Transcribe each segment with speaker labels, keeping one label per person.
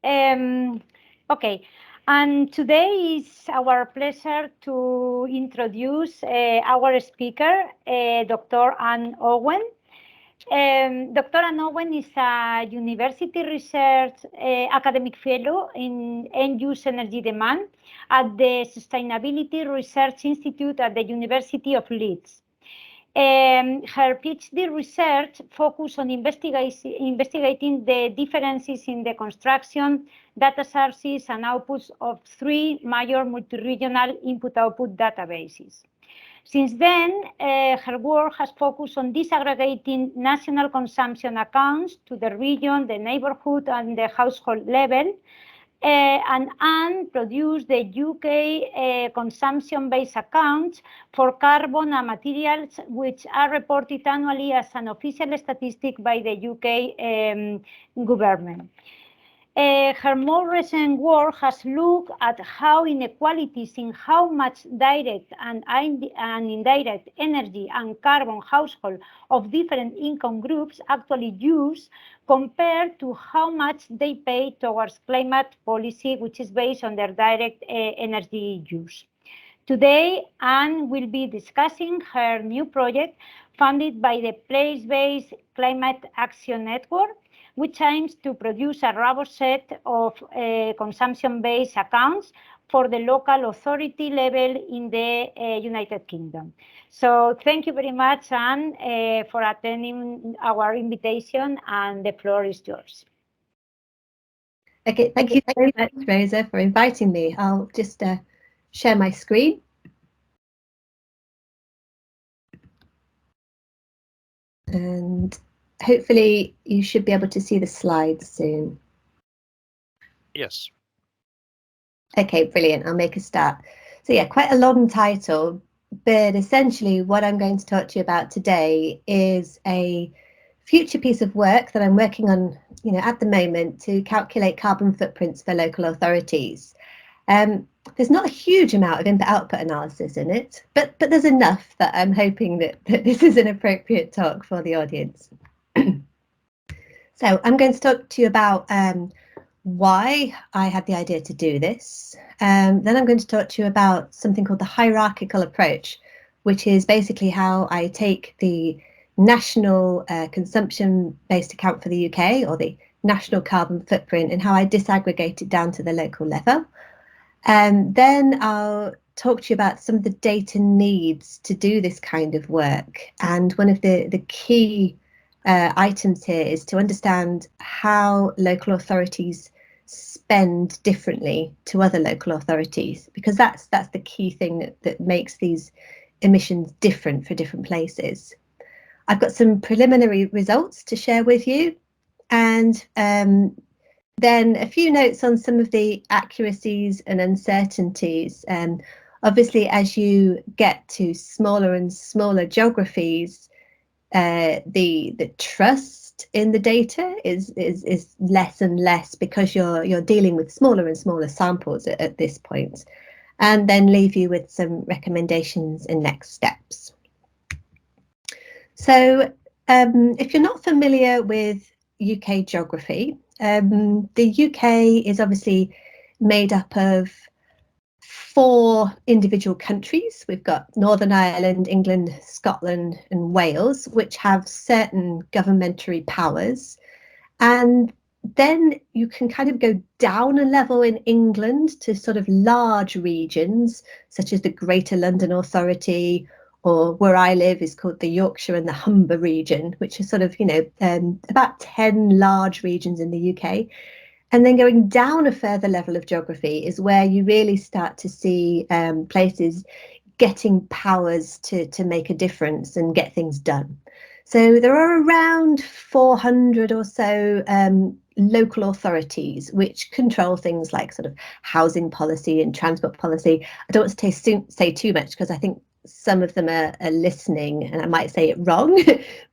Speaker 1: Okay, and today is our pleasure to introduce our speaker, Dr. Anne Owen. Dr. Anne Owen is a university research academic fellow in end-use energy demand at the Sustainability Research Institute at the University of Leeds. Her PhD research focused on investigating the differences in the construction, data sources, and outputs of 3 major multi-regional input-output databases. Since then, her work has focused on disaggregating national consumption accounts to the region, the neighborhood, and the household level. And Anne produced the UK consumption-based accounts for carbon and materials, which are reported annually as an official statistic by the UK government. Her more recent work has looked at how inequalities in how much direct and indirect energy and carbon household of different income groups actually use compared to how much they pay towards climate policy, which is based on their direct energy use. Today, Anne will be discussing her new project funded by the Place-Based Climate Action Network, which aims to produce a robust set of consumption-based accounts for the local authority level in the United Kingdom. So thank you very much, Anne, for attending our invitation, and the floor is yours.
Speaker 2: Okay, thank you very much, Rosa, for inviting me. I'll just share my screen. And hopefully you should be able to see the slides soon.
Speaker 3: Yes.
Speaker 2: Okay, brilliant. I'll make a start. So yeah, quite a long title, but essentially what I'm going to talk to you about today is a future piece of work that I'm working on, at the moment to calculate carbon footprints for local authorities. There's not a huge amount of input-output analysis in it, but there's enough that I'm hoping that this is an appropriate talk for the audience. So I'm going to talk to you about why I had the idea to do this. Then I'm going to talk to you about something called the hierarchical approach, which is basically how I take the national consumption-based account for the UK, or the national carbon footprint, and how I disaggregate it down to the local level. Then I'll talk to you about some of the data needs to do this kind of work. And one of the key items here is to understand how local authorities spend differently to other local authorities, because that's the key thing that makes these emissions different for different places. I've got some preliminary results to share with you, and then a few notes on some of the accuracies and uncertainties. Obviously, as you get to smaller and smaller geographies, the trust in the data is less and less, because you're dealing with smaller and smaller samples at this point, and then leave you with some recommendations and next steps. So if you're not familiar with UK geography, the UK is obviously made up of 4 individual countries. We've got Northern Ireland, England, Scotland and Wales, which have certain governmentary powers. And then you can kind of go down a level in England to sort of large regions, such as the Greater London Authority, or where I live is called the Yorkshire and the Humber region, which is sort of, about 10 large regions in the UK. And then going down a further level of geography is where you really start to see places getting powers to make a difference and get things done. So there are around 400 or so local authorities which control things like sort of housing policy and transport policy. I don't want to say too much, because I think some of them are listening and I might say it wrong,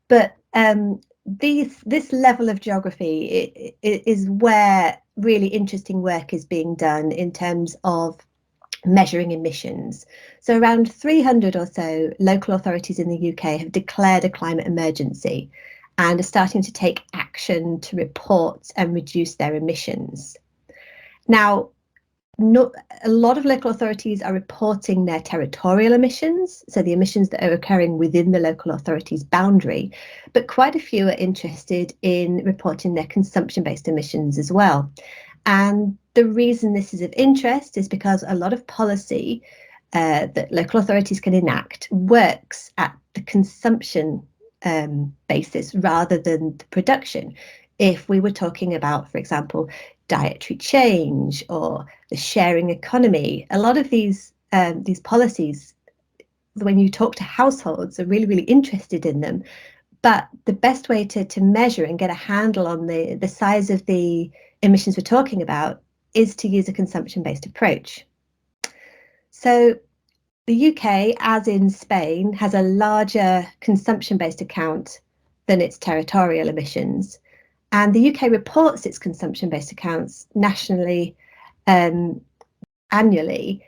Speaker 2: but this level of geography is where really interesting work is being done in terms of measuring emissions. So around 300 or so local authorities in the UK have declared a climate emergency and are starting to take action to report and reduce their emissions. Now, a lot of local authorities are reporting their territorial emissions, so the emissions that are occurring within the local authority's boundary, but quite a few are interested in reporting their consumption-based emissions as well. And the reason this is of interest is because a lot of policy that local authorities can enact works at the consumption basis rather than the production. If we were talking about, for example, dietary change or the sharing economy, a lot of these policies, when you talk to households, are really, really interested in them. But the best way to measure and get a handle on the size of the emissions we're talking about is to use a consumption-based approach. So the UK, as in Spain, has a larger consumption-based account than its territorial emissions. And the UK reports its consumption-based accounts nationally, annually,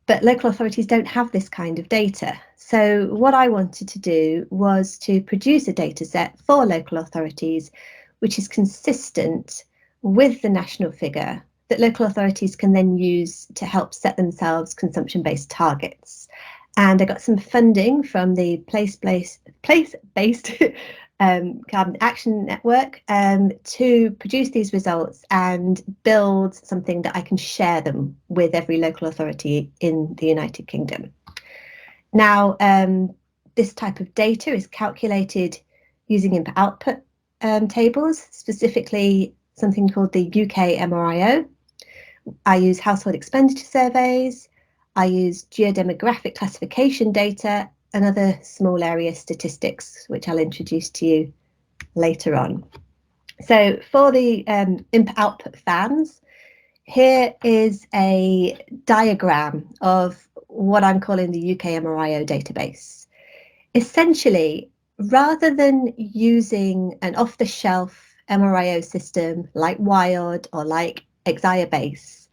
Speaker 2: but local authorities don't have this kind of data. So what I wanted to do was to produce a data set for local authorities, which is consistent with the national figure that local authorities can then use to help set themselves consumption-based targets. And I got some funding from the place-based Carbon Action Network to produce these results and build something that I can share them with every local authority in the United Kingdom. Now, this type of data is calculated using input-output tables, specifically something called the UK Mrio. I use household expenditure surveys, I use geodemographic classification data, and other small area statistics, which I'll introduce to you later on. So for the input-output fans, here is a diagram of what I'm calling the UK Mrio database. Essentially, rather than using an off-the-shelf Mrio system like Wired or like Exayabase,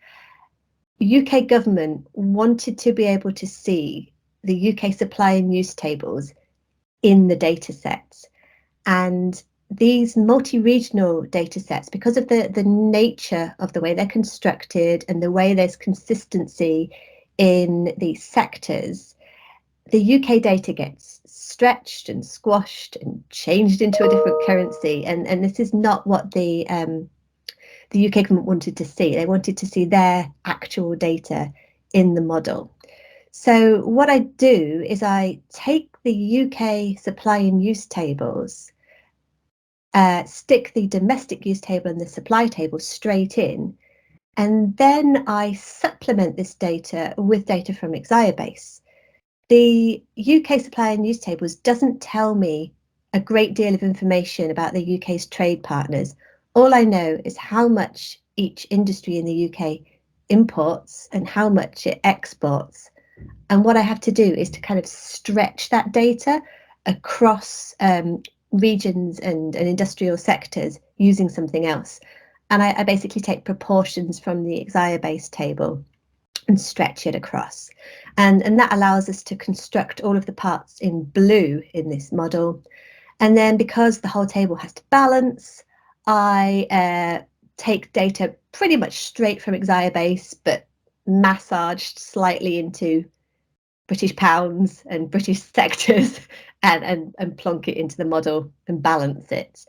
Speaker 2: UK government wanted to be able to see the UK supply and use tables in the data sets. And these multi-regional data sets, because of the nature of the way they're constructed and the way there's consistency in these sectors, the UK data gets stretched and squashed and changed into a different currency. And this is not what the UK government wanted to see. They wanted to see their actual data in the model. So what I do is I take the UK supply and use tables, stick the domestic use table and the supply table straight in, and then I supplement this data with data from Exayabase. The UK supply and use tables doesn't tell me a great deal of information about the UK's trade partners. All I know is how much each industry in the UK imports and how much it exports. And what I have to do is to kind of stretch that data across regions and industrial sectors using something else. And I basically take proportions from the Exayabase table and stretch it across. And that allows us to construct all of the parts in blue in this model. And then because the whole table has to balance, I take data pretty much straight from Exayabase, but massaged slightly into British pounds and British sectors and plonk it into the model and balance it.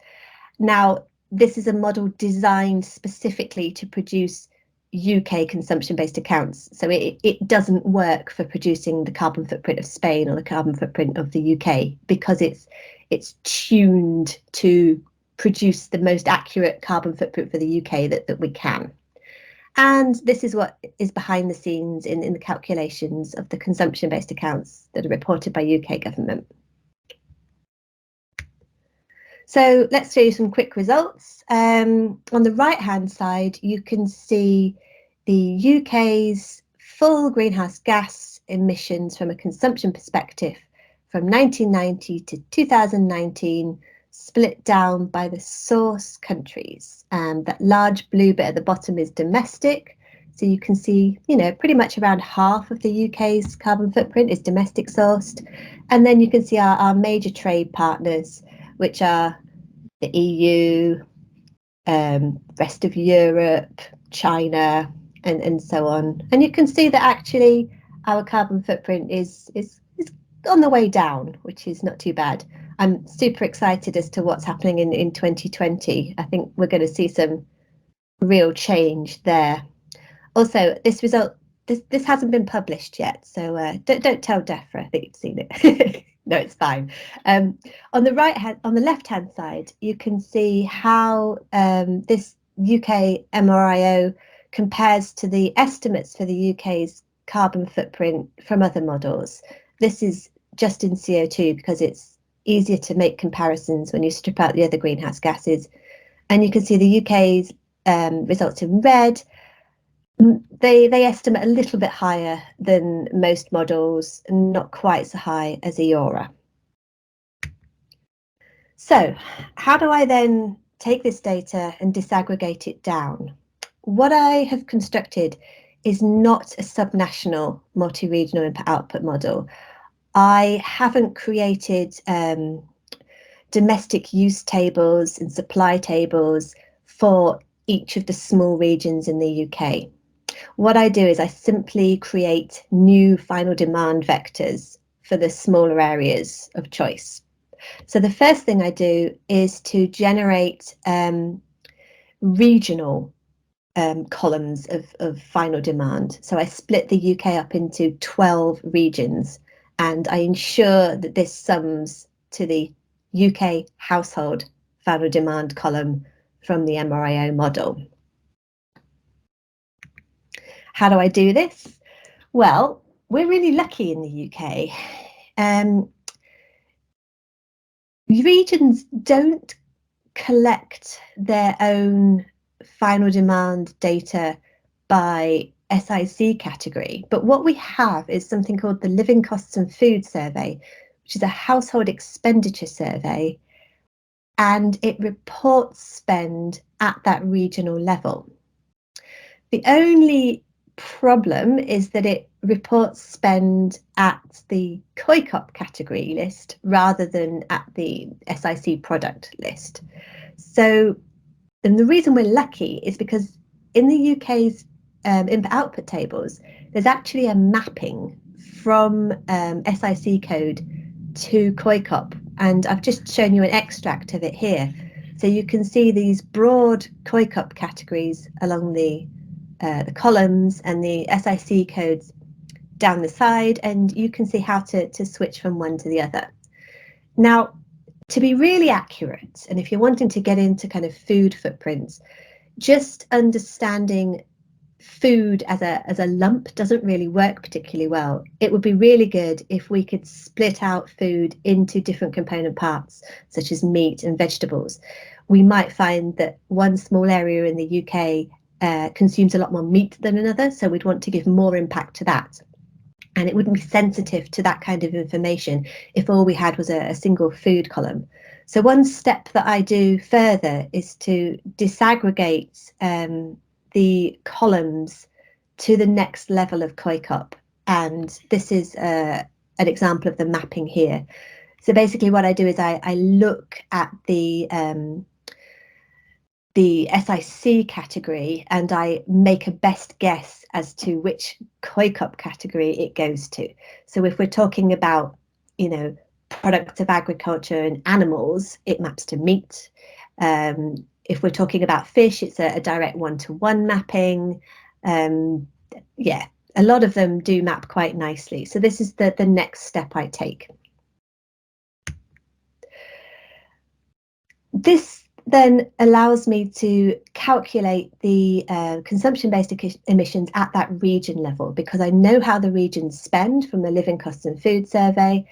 Speaker 2: Now, this is a model designed specifically to produce UK consumption-based accounts. So it doesn't work for producing the carbon footprint of Spain or the carbon footprint of the UK, because it's tuned to produce the most accurate carbon footprint for the UK that we can. And this is what is behind the scenes in the calculations of the consumption-based accounts that are reported by UK government. So let's show you some quick results. On the right-hand side, you can see the UK's full greenhouse gas emissions from a consumption perspective from 1990 to 2019, split down by the source countries. That large blue bit at the bottom is domestic. So you can see, pretty much around half of the UK's carbon footprint is domestic sourced. And then you can see our major trade partners, which are the EU, rest of Europe, China, and so on. And you can see that actually our carbon footprint is on the way down, which is not too bad. I'm super excited as to what's happening in 2020. I think we're going to see some real change there. Also, this result, this hasn't been published yet, so don't tell DEFRA that you've seen it. No, it's fine. On the left-hand side, you can see how this UK MRIO compares to the estimates for the UK's carbon footprint from other models. This is just in CO2 because it's easier to make comparisons when you strip out the other greenhouse gases. And you can see the UK's results in red. They estimate a little bit higher than most models, not quite so high as EORA. So how do I then take this data and disaggregate it down? What I have constructed is not a subnational multi-regional input-output model. I haven't created domestic use tables and supply tables for each of the small regions in the UK. What I do is I simply create new final demand vectors for the smaller areas of choice. So the first thing I do is to generate regional columns of final demand. So I split the UK up into 12 regions, and I ensure that this sums to the UK household final demand column from the MRIO model. How do I do this? Well, we're really lucky in the UK. Regions don't collect their own final demand data by SIC category, but what we have is something called the Living Costs and Food Survey, which is a household expenditure survey, and it reports spend at that regional level. The only problem is that it reports spend at the COICOP category list rather than at the SIC product list. So, and the reason we're lucky is because in the UK's input-output tables, there's actually a mapping from SIC code to COICOP, and I've just shown you an extract of it here. So you can see these broad COICOP categories along the columns and the SIC codes down the side, and you can see how to switch from one to the other. Now, to be really accurate, and if you're wanting to get into kind of food footprints, just understanding food as a lump doesn't really work particularly well. It would be really good if we could split out food into different component parts, such as meat and vegetables. We might find that one small area in the UK consumes a lot more meat than another, so we'd want to give more impact to that. And it wouldn't be sensitive to that kind of information if all we had was a single food column. So one step that I do further is to disaggregate the columns to the next level of COICOP. And this is an example of the mapping here. So basically what I do is I look at the SIC category and I make a best guess as to which COICOP category it goes to. So if we're talking about, you know, products of agriculture and animals, it maps to meat. If we're talking about fish, it's a direct one-to-one mapping. Yeah, a lot of them do map quite nicely. So this is the next step I take. This then allows me to calculate the consumption-based emissions at that region level, because I know how the regions spend from the Living Costs and Food Survey,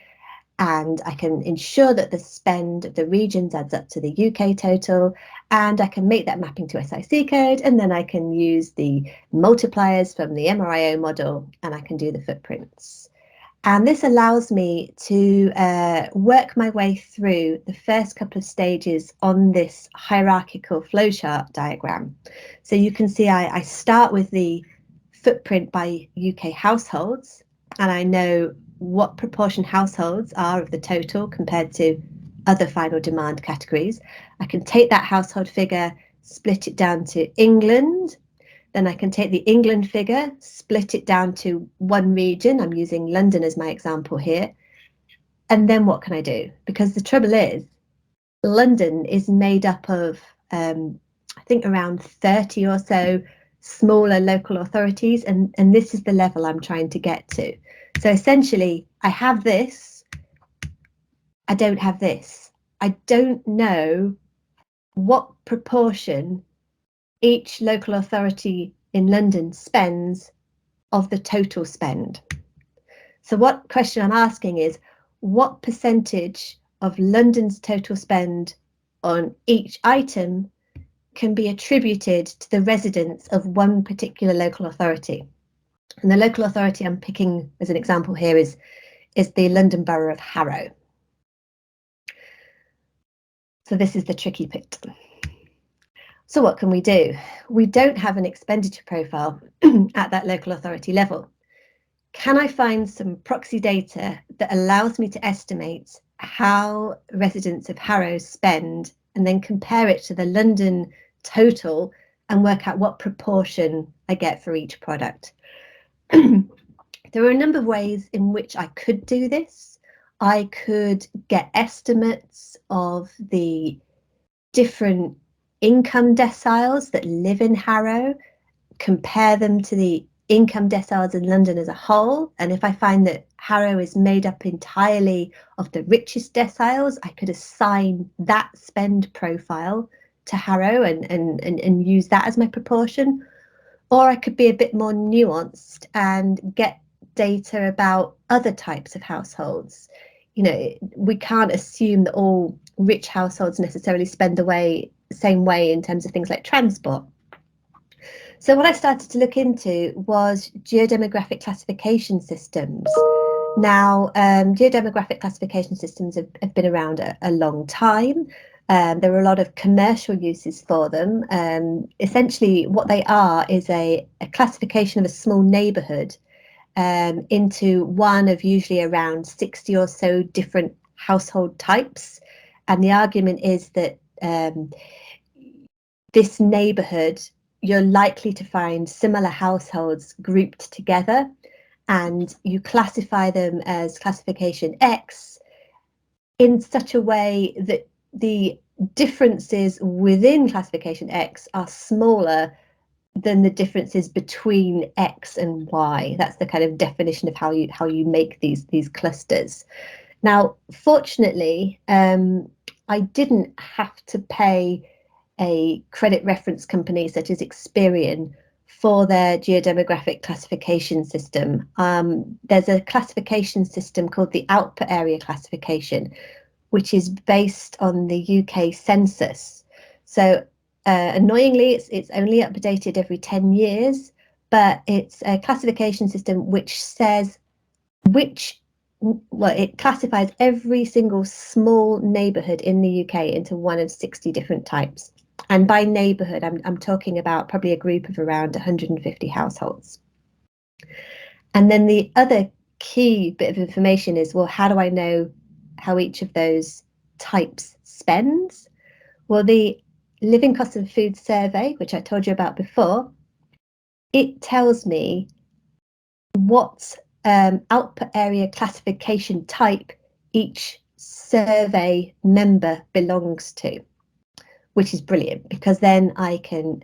Speaker 2: and I can ensure that the spend of the regions adds up to the UK total, and I can make that mapping to SIC code, and then I can use the multipliers from the MRIO model, and I can do the footprints. And this allows me to work my way through the first couple of stages on this hierarchical flowchart diagram. So you can see I start with the footprint by UK households, and I know what proportion households are of the total compared to other final demand categories. I can take that household figure, split it down to England, then I can take the England figure, split it down to one region. I'm using London as my example here. And then what can I do? Because the trouble is, London is made up of, I think, around 30 or so smaller local authorities, and this is the level I'm trying to get to. So essentially, I have this, I don't have this. I don't know what proportion each local authority in London spends of the total spend. So what question I'm asking is, what percentage of London's total spend on each item can be attributed to the residents of one particular local authority? And the local authority I'm picking as an example here is the London Borough of Harrow. So this is the tricky bit. So what can we do? We don't have an expenditure profile at that local authority level. Can I find some proxy data that allows me to estimate how residents of Harrow spend and then compare it to the London total and work out what proportion I get for each product? There are a number of ways in which I could do this. I could get estimates of the different income deciles that live in Harrow, compare them to the income deciles in London as a whole, and if I find that Harrow is made up entirely of the richest deciles, I could assign that spend profile to Harrow and use that as my proportion. Or I could be a bit more nuanced and get data about other types of households. You know, we can't assume that all rich households necessarily spend the same way in terms of things like transport. So what I started to look into was geodemographic classification systems. Now, geodemographic classification systems have been around a long time. There are a lot of commercial uses for them. Essentially, what they are is a classification of a small neighbourhood into one of usually around 60 or so different household types. And the argument is that this neighbourhood, you're likely to find similar households grouped together, and you classify them as classification X in such a way that the differences within classification X are smaller than the differences between X and Y. That's the kind of definition of how you make these clusters. Now, fortunately, I didn't have to pay a credit reference company such as Experian for their geodemographic classification system. There's a classification system called the output area classification, which is based on the UK census. So annoyingly, it's only updated every 10 years, but it's a classification system which says it classifies every single small neighbourhood in the UK into one of 60 different types. And by neighbourhood, I'm talking about probably a group of around 150 households. And then the other key bit of information is, well, how do I know how each of those types spends? Well, the Living Cost of Food survey, which I told you about before, it tells me what output area classification type each survey member belongs to, which is brilliant, because then I can,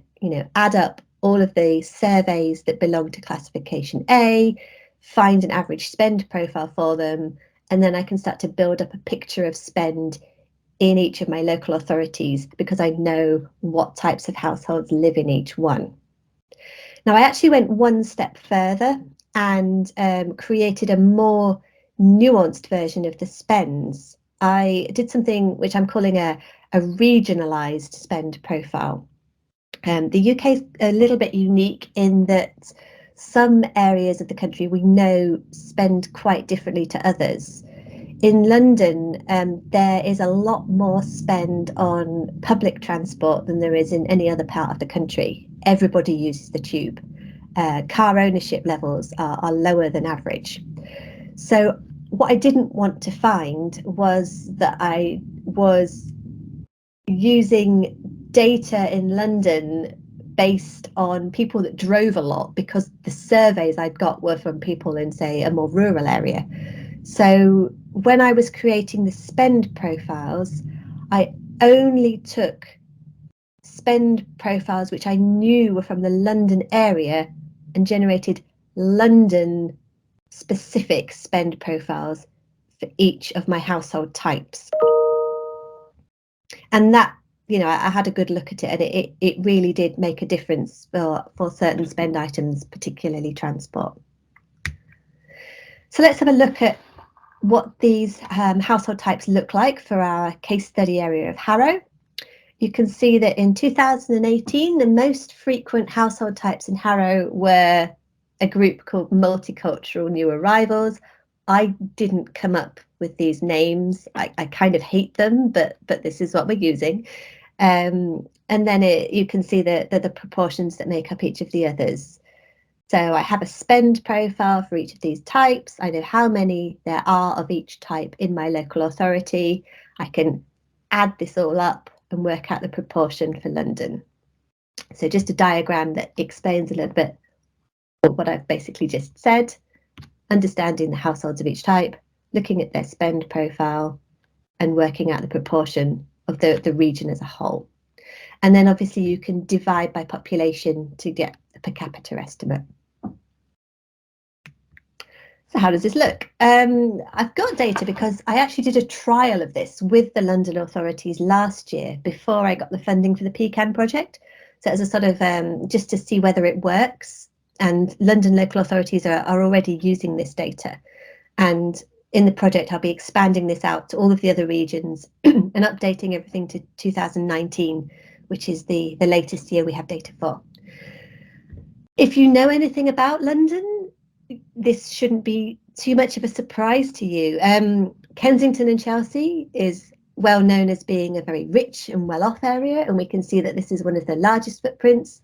Speaker 2: add up all of the surveys that belong to classification A, find an average spend profile for them, and then I can start to build up a picture of spend in each of my local authorities because I know what types of households live in each one. Now, I actually went one step further and created a more nuanced version of the spends. I did something which I'm calling a regionalised spend profile. The UK is a little bit unique in that some areas of the country we know spend quite differently to others. In London, there is a lot more spend on public transport than there is in any other part of the country. Everybody uses the tube. Car ownership levels are lower than average. So what I didn't want to find was that I was using data in London based on people that drove a lot, because the surveys I'd got were from people in, say, a more rural area. So when I was creating the spend profiles, I only took spend profiles which I knew were from the London area and generated London specific spend profiles for each of my household types. And that, you know, I had a good look at it, and it really did make a difference for certain spend items, particularly transport. So let's have a look at what these household types look like for our case study area of Harrow. You can see that in 2018, the most frequent household types in Harrow were a group called multicultural new arrivals. I didn't come up with these names. I kind of hate them, but this is what we're using. And then you can see the proportions that make up each of the others. So I have a spend profile for each of these types. I know how many there are of each type in my local authority. I can add this all up and work out the proportion for London. So just a diagram that explains a little bit what I've basically just said, understanding the households of each type, looking at their spend profile, and working out the proportion of the region as a whole. And then obviously you can divide by population to get a per capita estimate. So how does this look? I've got data because I actually did a trial of this with the London authorities last year before I got the funding for the PCAN project. So as a sort of just to see whether it works. And London local authorities are already using this data. And in the project, I'll be expanding this out to all of the other regions and updating everything to 2019, which is the latest year we have data for. If you know anything about London, this shouldn't be too much of a surprise to you. Kensington and Chelsea is well known as being a very rich and well-off area, and we can see that this is one of the largest footprints.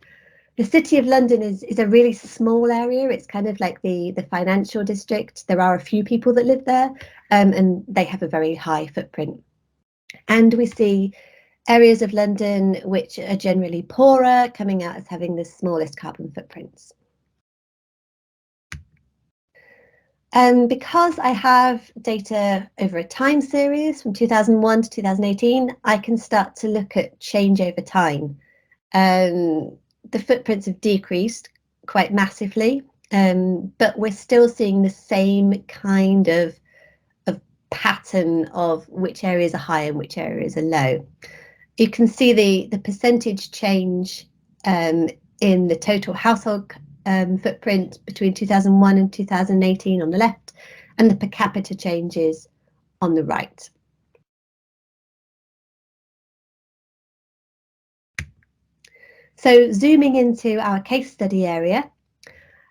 Speaker 2: The City of London is a really small area. It's kind of like the financial district. There are a few people that live there, and they have a very high footprint. And we see areas of London which are generally poorer, coming out as having the smallest carbon footprints. Because I have data over a time series from 2001 to 2018, I can start to look at change over time. The footprints have decreased quite massively, but we're still seeing the same kind of pattern of which areas are high and which areas are low. You can see the percentage change in the total household footprint between 2001 and 2018 on the left, and the per capita changes on the right. So zooming into our case study area,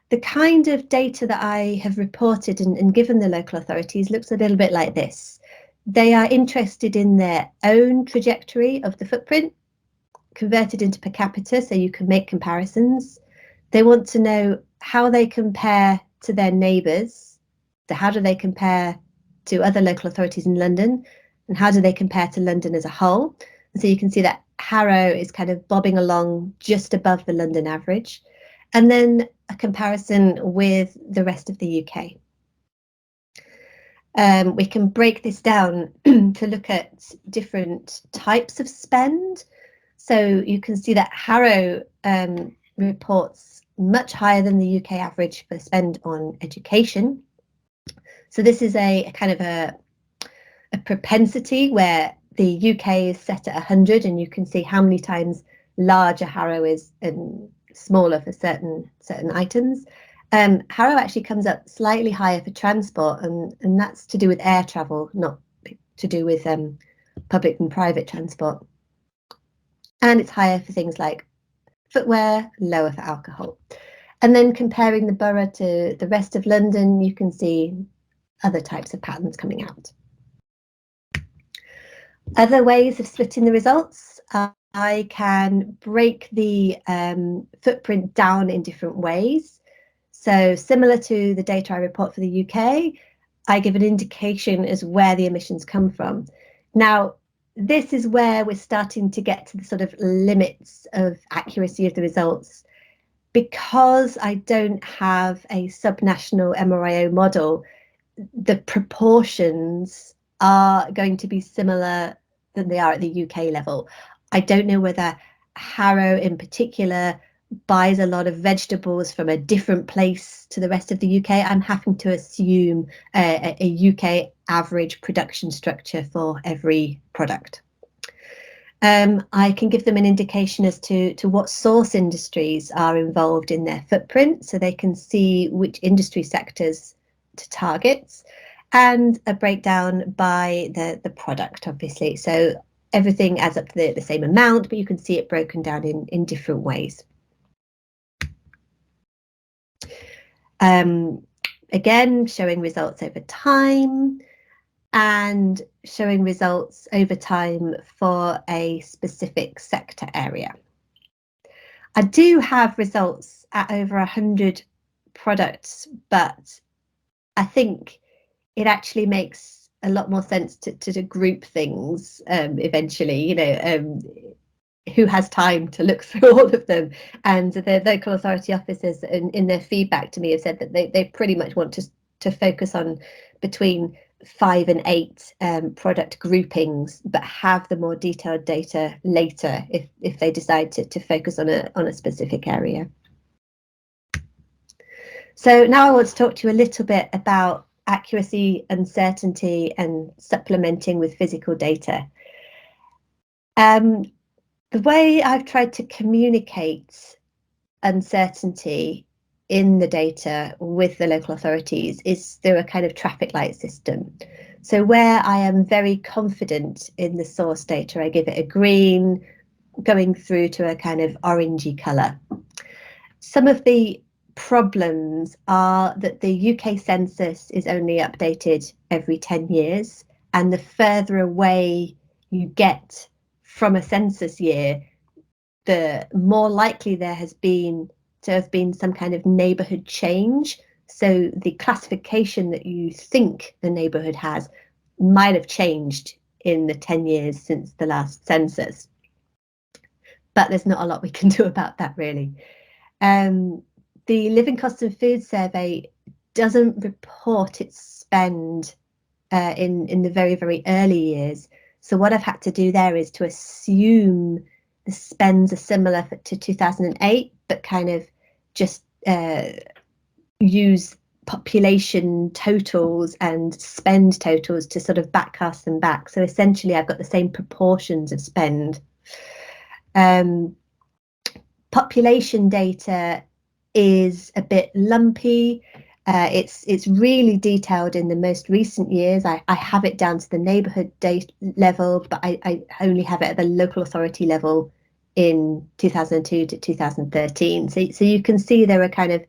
Speaker 2: the kind of data that I have reported and given the local authorities looks a little bit like this. They are interested in their own trajectory of the footprint, converted into per capita, so you can make comparisons. They want to know how they compare to their neighbours. So how do they compare to other local authorities in London, and how do they compare to London as a whole? And so you can see that Harrow is kind of bobbing along just above the London average, and then a comparison with the rest of the UK. We can break this down to look at different types of spend. So you can see that Harrow reports much higher than the UK average for spend on education. So this is a kind of a propensity where the UK is set at 100, and you can see how many times larger Harrow is and smaller for certain items. Harrow actually comes up slightly higher for transport, and that's to do with air travel, not to do with public and private transport. And it's higher for things like footwear, lower for alcohol. And then comparing the borough to the rest of London, you can see other types of patterns coming out. Other ways of splitting the results, I can break the footprint down in different ways. So similar to the data I report for the UK, I give an indication as where the emissions come from. Now, this is where we're starting to get to the sort of limits of accuracy of the results. Because I don't have a subnational MRIO model, the proportions are going to be similar than they are at the UK level. I don't know whether Harrow in particular buys a lot of vegetables from a different place to the rest of the UK. I'm having to assume a UK average production structure for every product. I can give them an indication as to what source industries are involved in their footprint, so they can see which industry sectors to target, and a breakdown by the product, obviously. So everything adds up to the same amount, but you can see it broken down in different ways. Again, showing results over time and showing results over time for a specific sector area. I do have results at over 100 products, but I think it actually makes a lot more sense to group things eventually, you know, who has time to look through all of them. And the local authority officers in their feedback to me have said that they pretty much want to focus on between 5 and 8 product groupings, but have the more detailed data later if they decide to focus on a specific area. So now I want to talk to you a little bit about accuracy, uncertainty, and supplementing with physical data. The way I've tried to communicate uncertainty in the data with the local authorities is through a kind of traffic light system. So where I am very confident in the source data, I give it a green, going through to a kind of orangey colour. Some of the problems are that the UK census is only updated every 10 years, and the further away you get from a census year, the more likely there has been to have been some kind of neighbourhood change. So the classification that you think the neighbourhood has might have changed in the 10 years since the last census. But there's not a lot we can do about that, really. The Living Costs of Food survey doesn't report its spend in the very, very early years. So what I've had to do there is to assume the spends are similar to 2008, but kind of just use population totals and spend totals to sort of backcast them back. So essentially I've got the same proportions of spend. Population data is a bit lumpy. It's really detailed in the most recent years. I have it down to the neighbourhood data level, but I only have it at the local authority level in 2002 to 2013. So you can see there are kind of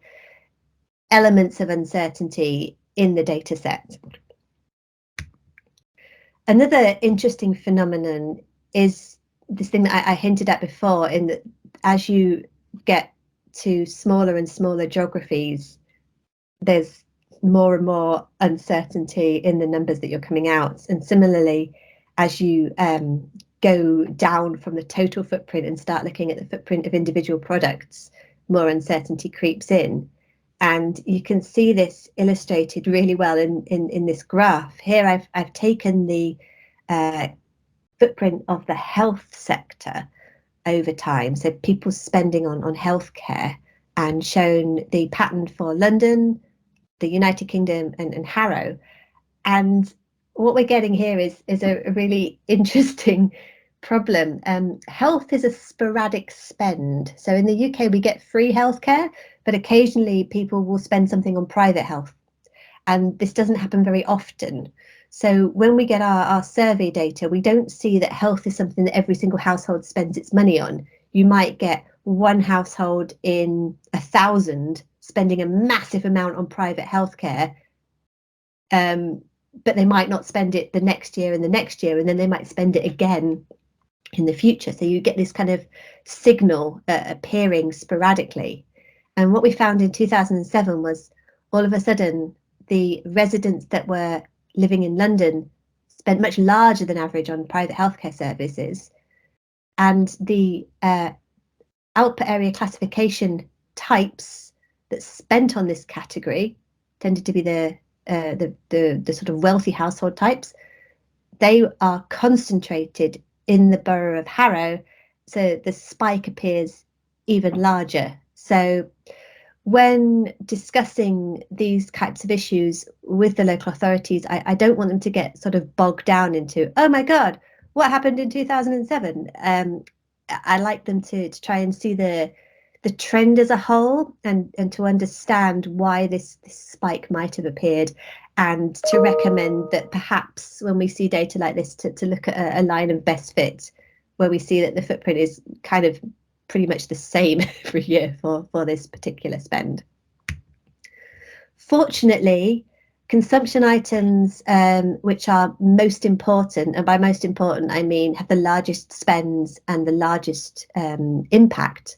Speaker 2: elements of uncertainty in the data set. Another interesting phenomenon is this thing that I hinted at before, in that as you get to smaller and smaller geographies, there's more and more uncertainty in the numbers that you're coming out. And similarly, as you go down from the total footprint and start looking at the footprint of individual products, more uncertainty creeps in. And you can see this illustrated really well in this graph. Here I've taken the footprint of the health sector over time, so people spending on healthcare, and shown the pattern for London, the United Kingdom, and Harrow. And what we're getting here is a really interesting problem. Health is a sporadic spend. So in the UK we get free healthcare, but occasionally people will spend something on private health, and this doesn't happen very often. So when we get our survey data, we don't see that health is something that every single household spends its money on. You might get one household in 1,000 spending a massive amount on private healthcare, but they might not spend it the next year and the next year, and then they might spend it again in the future. So you get this kind of signal appearing sporadically. And what we found in 2007 was all of a sudden the residents that were living in London spent much larger than average on private healthcare services, and the output area classification types that spent on this category tended to be the sort of wealthy household types. They are concentrated in the borough of Harrow, so the spike appears even larger. So when discussing these types of issues with the local authorities, I don't want them to get sort of bogged down into, oh my God, what happened in 2007? I like them to try and see the trend as a whole, and to understand why this spike might have appeared, and to recommend that perhaps when we see data like this to look at a line of best fit, where we see that the footprint is kind of pretty much the same every year for this particular spend. Fortunately, consumption items which are most important, and by most important I mean have the largest spends and the largest impact,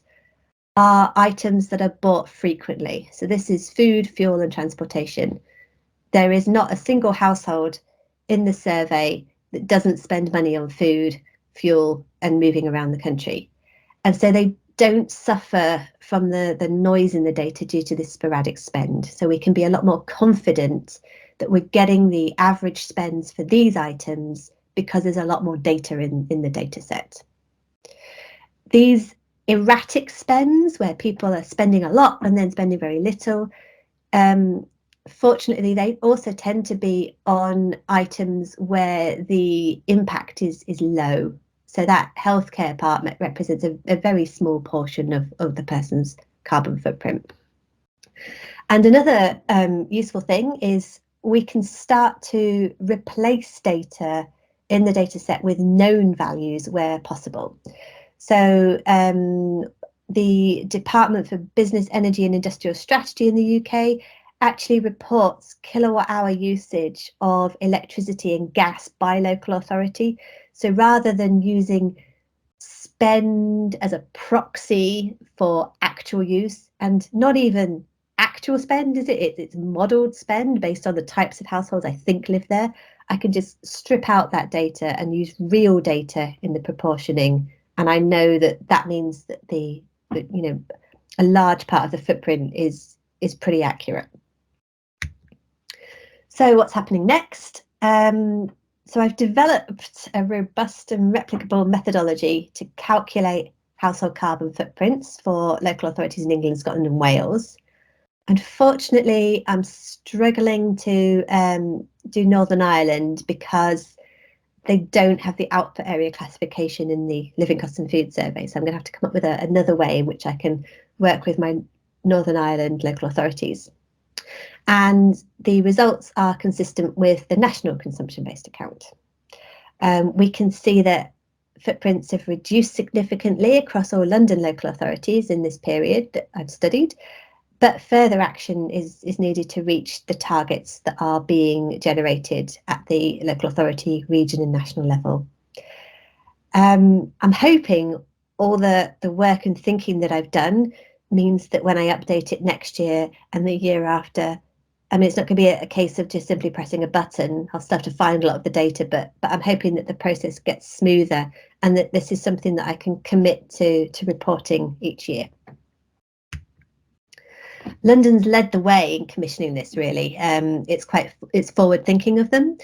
Speaker 2: are items that are bought frequently. So this is food, fuel and transportation. There is not a single household in the survey that doesn't spend money on food, fuel and moving around the country. And so they don't suffer from the noise in the data due to this sporadic spend. So we can be a lot more confident that we're getting the average spends for these items because there's a lot more data in the data set. These erratic spends, where people are spending a lot and then spending very little, fortunately they also tend to be on items where the impact is low. So that healthcare part represents a very small portion of the person's carbon footprint. And another useful thing is we can start to replace data in the data set with known values where possible. So the Department for Business, Energy and Industrial Strategy in the UK actually reports kilowatt hour usage of electricity and gas by local authority. So rather than using spend as a proxy for actual use, and not even actual spend, is it? It's modelled spend based on the types of households I think live there. I can just strip out that data and use real data in the proportioning. And I know that means that a large part of the footprint is pretty accurate. So what's happening next? So I've developed a robust and replicable methodology to calculate household carbon footprints for local authorities in England, Scotland and Wales. Unfortunately, I'm struggling to do Northern Ireland because they don't have the output area classification in the Living Costs and Food Survey. So I'm going to have to come up with another way in which I can work with my Northern Ireland local authorities. And the results are consistent with the national consumption-based account. We can see that footprints have reduced significantly across all London local authorities in this period that I've studied, but further action is needed to reach the targets that are being generated at the local authority, region and national level. I'm hoping all the work and thinking that I've done means that when I update it next year and the year after, I mean, it's not going to be a case of just simply pressing a button. I'll still have to find a lot of the data, but I'm hoping that the process gets smoother and that this is something that I can commit to reporting each year. London's led the way in commissioning this, really. It's forward thinking of them.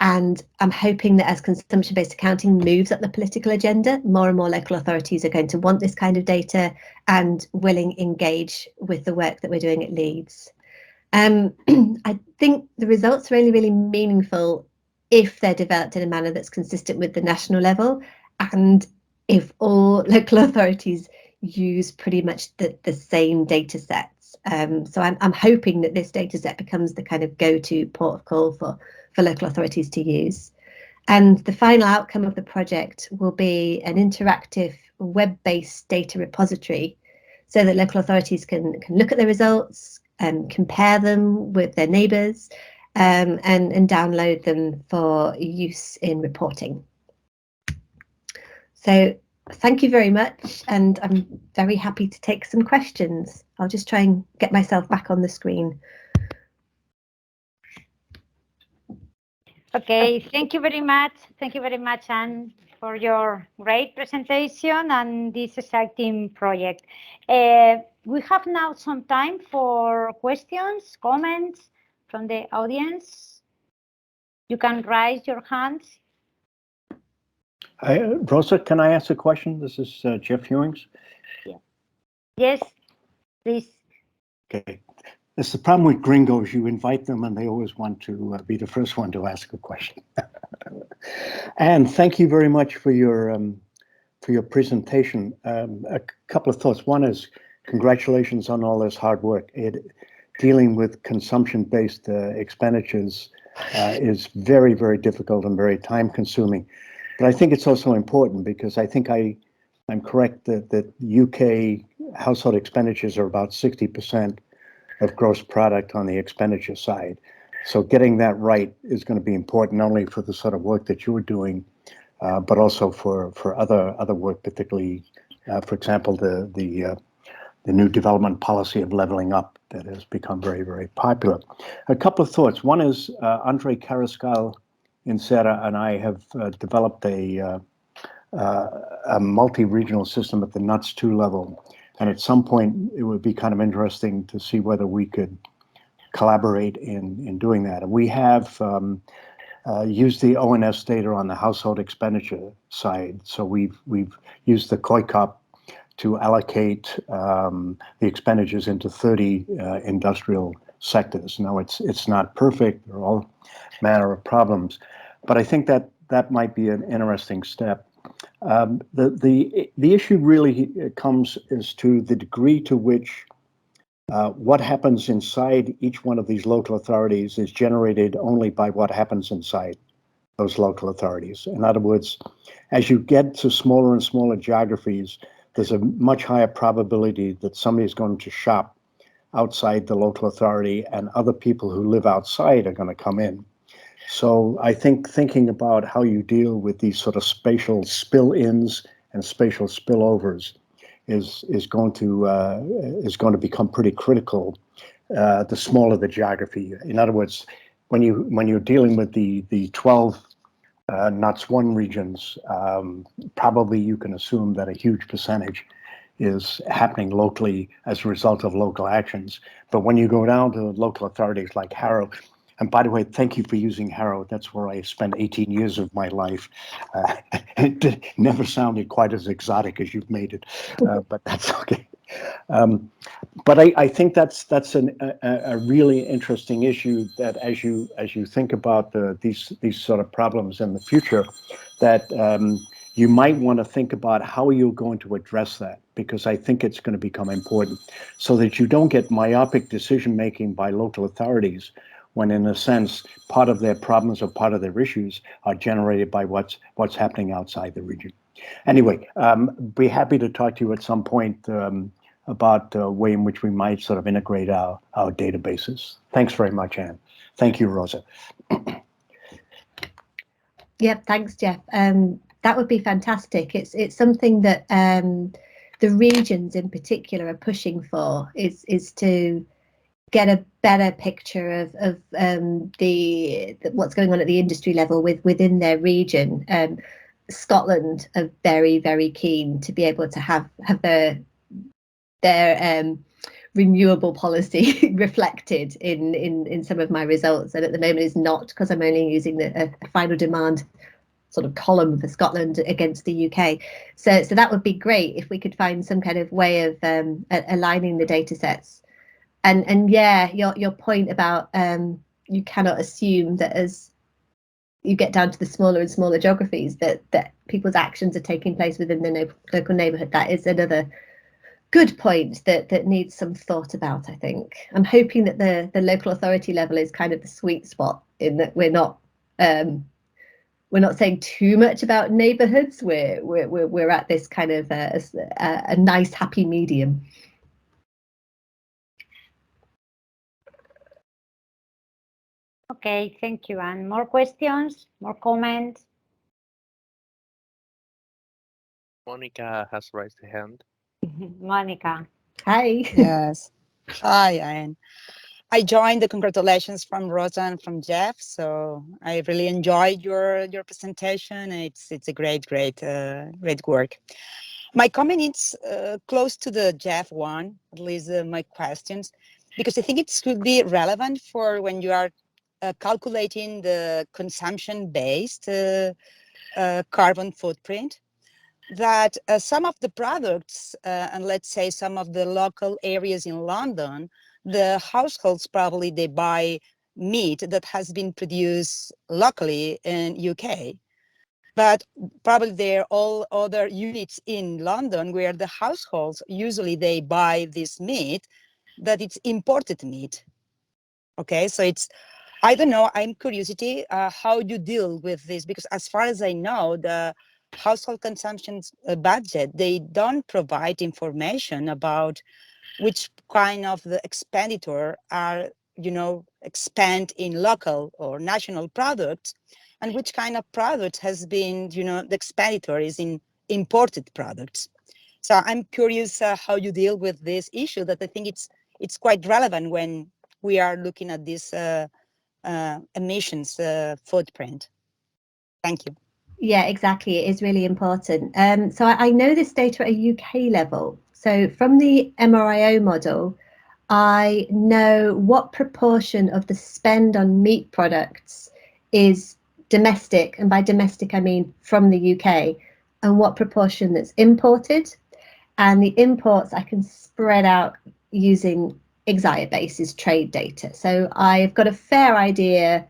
Speaker 2: And I'm hoping that as consumption-based accounting moves up the political agenda, more and more local authorities are going to want this kind of data and willing engage with the work that we're doing at Leeds. I think the results are really meaningful if they're developed in a manner that's consistent with the national level, and if all local authorities use pretty much the same data sets. So I'm hoping that this data set becomes the kind of go-to port of call for local authorities to use. And the final outcome of the project will be an interactive web-based data repository so that local authorities can look at the results and compare them with their neighbours and download them for use in reporting. So thank you very much, and I'm very happy to take some questions. I'll just try and get myself back on the screen.
Speaker 1: Okay, thank you very much. Thank you very much, Anne, for your great presentation and this exciting project. We have now some time for questions, comments from the audience. You can raise your hands.
Speaker 4: Rosa, can I ask a question? This is Jeff Hewings.
Speaker 1: Yes, please.
Speaker 4: Okay. That's the problem with gringos. You invite them and they always want to be the first one to ask a question. And thank you very much for your presentation. A couple of thoughts. One is congratulations on all this hard work. Dealing with consumption-based expenditures is very, very difficult and very time-consuming. But I think it's also important because I think I'm correct that UK household expenditures are about 60% of gross product on the expenditure side. So getting that right is going to be important, not only for the sort of work that you're doing, but also for other work, particularly, for example, the new development policy of leveling up that has become very, very popular. A couple of thoughts. One is Andre Carrascal Incera and I have developed a multi-regional system at the NUTS 2 level. And at some point, it would be kind of interesting to see whether we could collaborate in doing that. And we have used the ONS data on the household expenditure side. So we've used the COICOP to allocate the expenditures into 30 industrial sectors. Now, it's not perfect. There are all manner of problems. But I think that might be an interesting step. The issue really comes as to the degree to which what happens inside each one of these local authorities is generated only by what happens inside those local authorities. In other words, as you get to smaller and smaller geographies, there's a much higher probability that somebody is going to shop outside the local authority and other people who live outside are going to come in. So I think thinking about how you deal with these sort of spatial spill-ins and spatial spillovers is going to become pretty critical. The smaller the geography. In other words, when you're dealing with the 12 NUTS 1 regions, probably you can assume that a huge percentage is happening locally as a result of local actions. But when you go down to local authorities like Harrow, and by the way, thank you for using Harrow. That's where I spent 18 years of my life. It never sounded quite as exotic as you've made it, but that's okay. But I think that's a really interesting issue that as you think about these sort of problems in the future, that you might want to think about how you're going to address that, because I think it's going to become important so that you don't get myopic decision making by local authorities when, in a sense, part of their problems or part of their issues are generated by what's happening outside the region. Anyway, be happy to talk to you at some point about the way in which we might sort of integrate our databases. Thanks very much, Anne. Thank you, Rosa.
Speaker 2: Yep, thanks, Jeff. That would be fantastic. It's something that the regions in particular are pushing for, is to get a better picture of what's going on at the industry level within their region. Scotland are very, very keen to be able to have their renewable policy reflected in some of my results, and at the moment is not, because I'm only using a final demand sort of column for Scotland against the UK. So that would be great if we could find some kind of way of aligning the data sets. And yeah, your point about you cannot assume that as you get down to the smaller and smaller geographies that people's actions are taking place within the local neighbourhood. That is another good point that needs some thought about, I think. I'm hoping that the local authority level is kind of the sweet spot, in that we're not saying too much about neighbourhoods. We're at this kind of a nice happy medium.
Speaker 1: Okay, thank you. And more questions, more comments?
Speaker 3: Monica has raised her hand.
Speaker 1: Monica.
Speaker 2: Hi.
Speaker 5: Yes. Hi, Anne. I joined the congratulations from Rosa and from Jeff. So I really enjoyed your presentation. It's a great work. My comment is close to the Jeff one, at least my questions, because I think it could be relevant for when you are calculating the consumption-based carbon footprint, that some of the products, and let's say some of the local areas in London, the households probably they buy meat that has been produced locally in UK. But probably there are all other units in London where the households usually they buy this meat that it's imported meat. Okay, so it's, I don't know, I'm curiosity how you deal with this, because as far as I know, the household consumption budget, they don't provide information about which kind of the expenditure are, expend in local or national products, and which kind of product has been, the expenditure is in imported products. So I'm curious how you deal with this issue that I think it's quite relevant when we are looking at this emissions footprint. Thank you.
Speaker 2: Yeah, exactly. It is really important. So I know this data at a UK level. So from the MRIO model, I know what proportion of the spend on meat products is domestic, and by domestic I mean from the UK, and what proportion that's imported. And the imports I can spread out using Database's trade data. So I've got a fair idea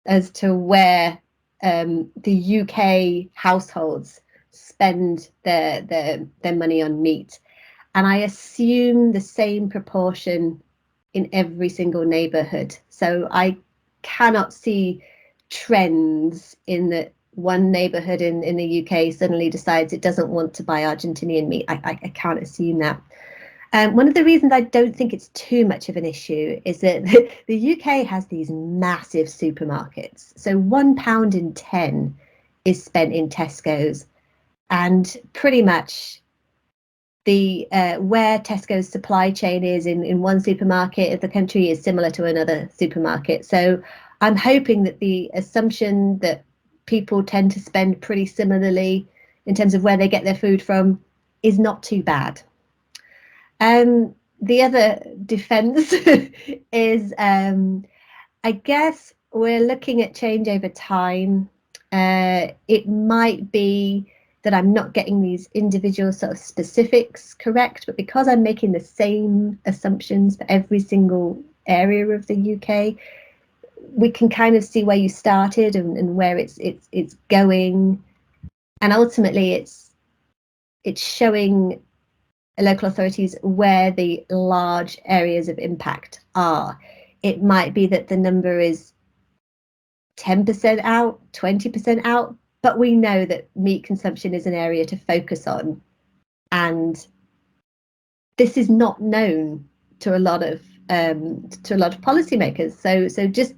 Speaker 2: as to where the UK households spend their money on meat. And I assume the same proportion in every single neighborhood. So I cannot see trends in that one neighborhood in the UK suddenly decides it doesn't want to buy Argentinian meat. I can't assume that. One of the reasons I don't think it's too much of an issue is that the UK has these massive supermarkets. So £1 in 10 is spent in Tesco's, and pretty much the where Tesco's supply chain is in one supermarket of the country is similar to another supermarket. So I'm hoping that the assumption that people tend to spend pretty similarly in terms of where they get their food from is not too bad. The other defense is, I guess we're looking at change over time. It might be that I'm not getting these individual sort of specifics correct, but because I'm making the same assumptions for every single area of the UK, we can kind of see where you started and where it's going, and ultimately it's showing local authorities where the large areas of impact are. It might be that the number is 10% out, 20% out, but we know that meat consumption is an area to focus on, and this is not known to a lot of policymakers. So just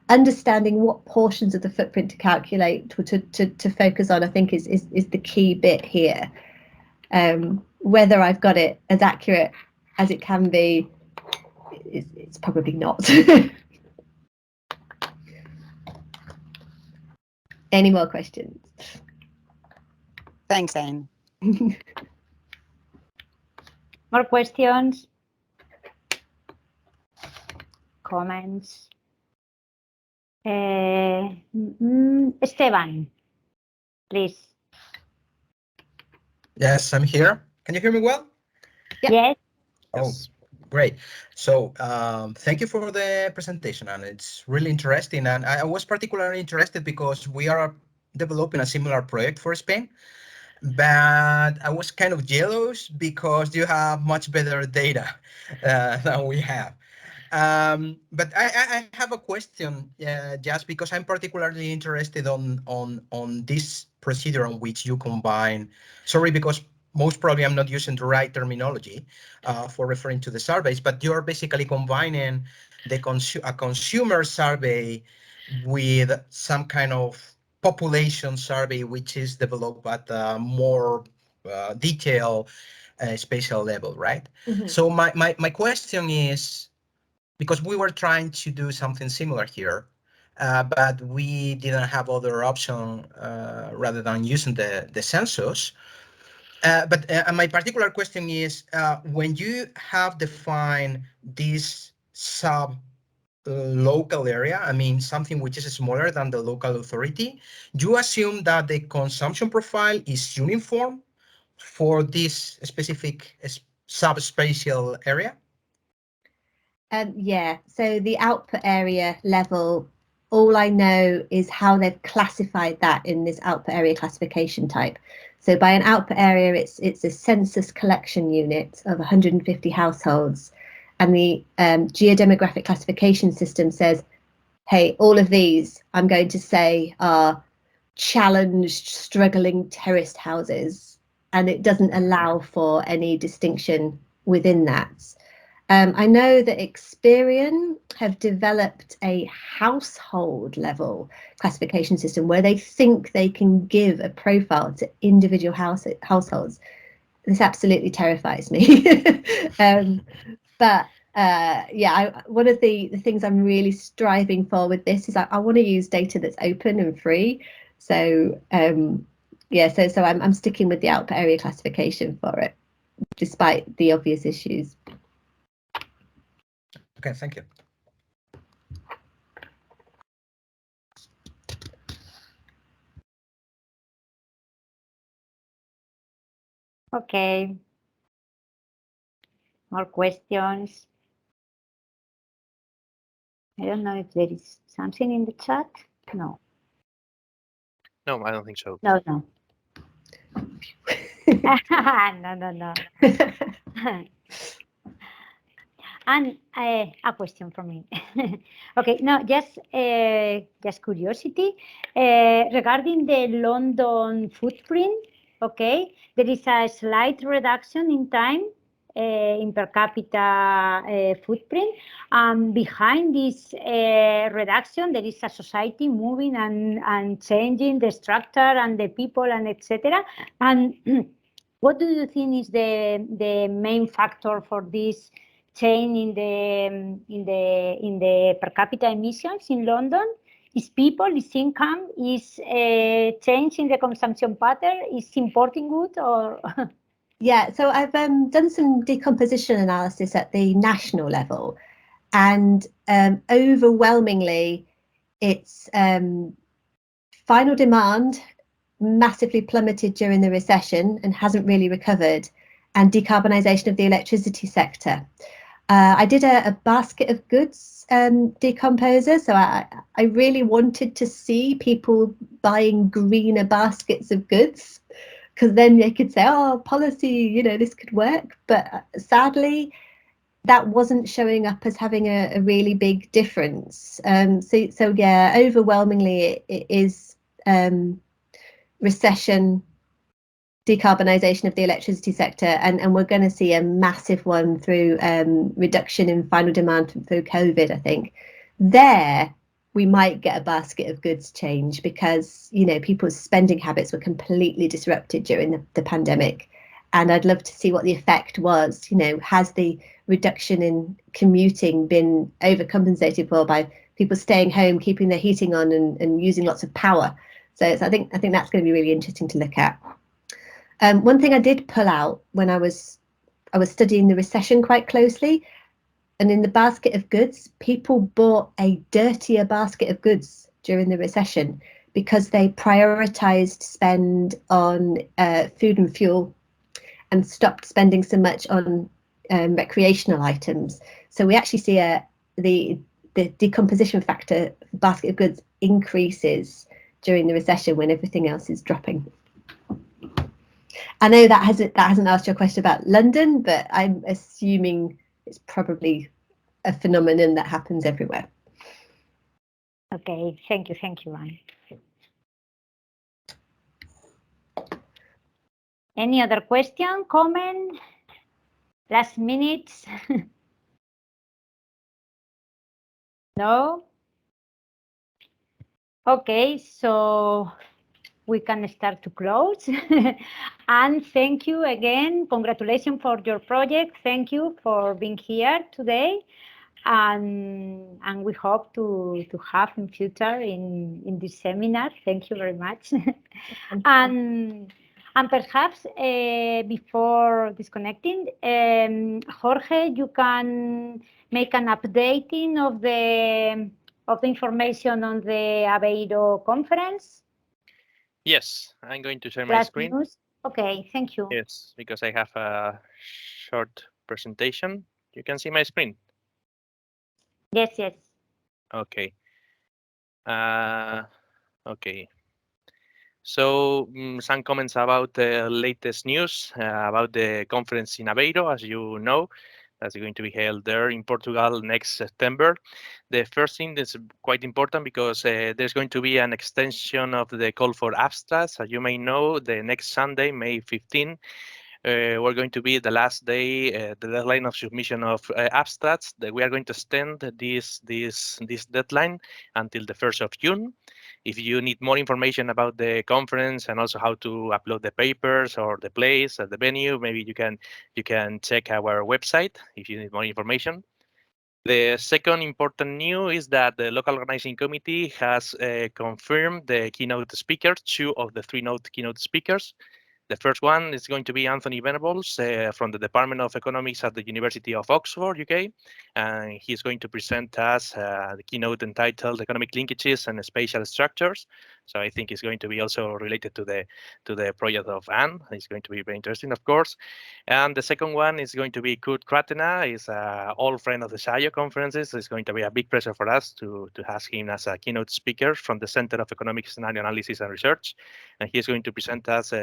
Speaker 2: understanding what portions of the footprint to calculate to focus on, I think is the key bit here. Whether I've got it as accurate as it can be, it's probably not. Any more questions?
Speaker 5: Thanks, Anne.
Speaker 1: More questions? Comments? Esteban, please.
Speaker 6: Yes, I'm here. Can you hear me well?
Speaker 2: Yep.
Speaker 1: Yes.
Speaker 6: Oh, great. So thank you for the presentation, and it's really interesting. And I was particularly interested because we are developing a similar project for Spain, but I was kind of jealous because you have much better data than we have. But I have a question, just because I'm particularly interested on this procedure on which you combine. Sorry, because most probably I'm not using the right terminology for referring to the surveys, but you're basically combining a consumer survey with some kind of population survey, which is developed at a more detailed spatial level, right?
Speaker 2: Mm-hmm.
Speaker 6: So my question is, because we were trying to do something similar here, but we didn't have other option rather than using the census. But my particular question is, when you have defined this local area, I mean, something which is smaller than the local authority, you assume that the consumption profile is uniform for this specific subspatial area?
Speaker 2: Yeah, so the output area level, all I know is how they've classified that in this output area classification type. So by an output area, it's a census collection unit of 150 households. And the geodemographic classification system says, hey, all of these I'm going to say are challenged, struggling terraced houses. And it doesn't allow for any distinction within that. I know that Experian have developed a household level classification system where they think they can give a profile to individual households. This absolutely terrifies me. But yeah, one of the things I'm really striving for with this is I want to use data that's open and free. So yeah, so I'm sticking with the output area classification for it, despite the obvious issues.
Speaker 6: Okay, thank you.
Speaker 1: Okay. More questions? I don't know if there is something in the chat. No.
Speaker 3: No, I don't think so.
Speaker 1: No, no. No. And a question for me. Okay, no, just curiosity regarding the London footprint. Okay, there is a slight reduction in time in per capita footprint. Behind this reduction, there is a society moving and changing the structure and the people and etc. And what do you think is the main factor for this change in the per capita emissions in London? Is people, is income, is change in the consumption pattern, is importing good or?
Speaker 2: Yeah, so I've done some decomposition analysis at the national level, and overwhelmingly it's final demand massively plummeted during the recession and hasn't really recovered, and decarbonisation of the electricity sector. I did a basket of goods decomposer, so I really wanted to see people buying greener baskets of goods, because then they could say, oh, policy, you know, this could work. But sadly, that wasn't showing up as having a really big difference. So yeah, overwhelmingly it is recession, decarbonisation of the electricity sector, and we're going to see a massive one through reduction in final demand through COVID, I think. There, we might get a basket of goods change because, you know, people's spending habits were completely disrupted during the pandemic. And I'd love to see what the effect was. You know, has the reduction in commuting been overcompensated for by people staying home, keeping their heating on and using lots of power? So I think that's going to be really interesting to look at. One thing I did pull out when I was studying the recession quite closely, and in the basket of goods, people bought a dirtier basket of goods during the recession because they prioritised spend on food and fuel and stopped spending so much on recreational items. So we actually see the decomposition factor basket of goods increases during the recession when everything else is dropping. I know that hasn't asked your question about London, but I'm assuming it's probably a phenomenon that happens everywhere.
Speaker 1: Okay, thank you, Anne. Any other question, comment, last minutes? No? Okay, so we can start to close. And thank you again. Congratulations for your project. Thank you for being here today. and we hope to have in future in this seminar. Thank you very much. And perhaps before disconnecting, Jorge, you can make an updating of the information on the Aveiro conference.
Speaker 3: Yes, I'm going to share my
Speaker 1: Last
Speaker 3: screen.
Speaker 1: news. Okay, thank you.
Speaker 3: Yes, because I have a short presentation. You can see my screen.
Speaker 1: Yes, yes.
Speaker 3: Okay. Okay. So some comments about the latest news about the conference in Aveiro, as you know, that's going to be held there in Portugal next September. The first thing that's quite important because there's going to be an extension of the call for abstracts. As you may know, the next Sunday, May 15, we're going to be the last day, the deadline of submission of abstracts. That we are going to extend this deadline until the 1st of June. If you need more information about the conference and also how to upload the papers or the place at the venue, maybe you can check our website if you need more information. The second important news is that the local organizing committee has confirmed the keynote speakers, 2 of the 3 keynote speakers. The first one is going to be Anthony Venables from the Department of Economics at the University of Oxford, UK. And he's going to present us the keynote entitled Economic Linkages and Spatial Structures. So I think it's going to be also related to the project of Anne. It's going to be very interesting, of course. And the second one is going to be Kurt Kratena. He's an old friend of the SHAIO conferences. It's going to be a big pleasure for us to have him as a keynote speaker from the Center of Economic Scenario Analysis and Research. And he's going to present us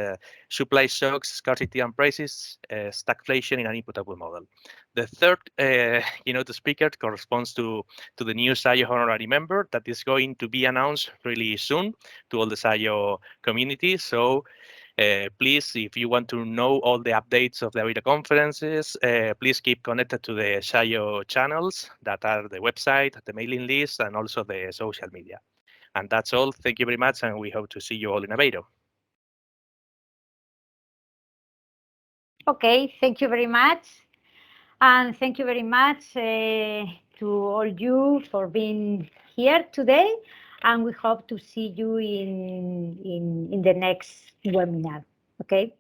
Speaker 3: supply shocks, scarcity and prices, stagflation in an inputable model. The third keynote speaker corresponds to the new SHAIO honorary member that is going to be announced really soon to all the SHAIO community. So please, if you want to know all the updates of the Aveiro conferences, please keep connected to the SHAIO channels that are the website, the mailing list, and also the social media. And that's all. Thank you very much, and we hope to see you all in Aveiro.
Speaker 1: Okay, thank you very much. And thank you very much to all you for being here today. And we hope to see you in the next webinar. Okay.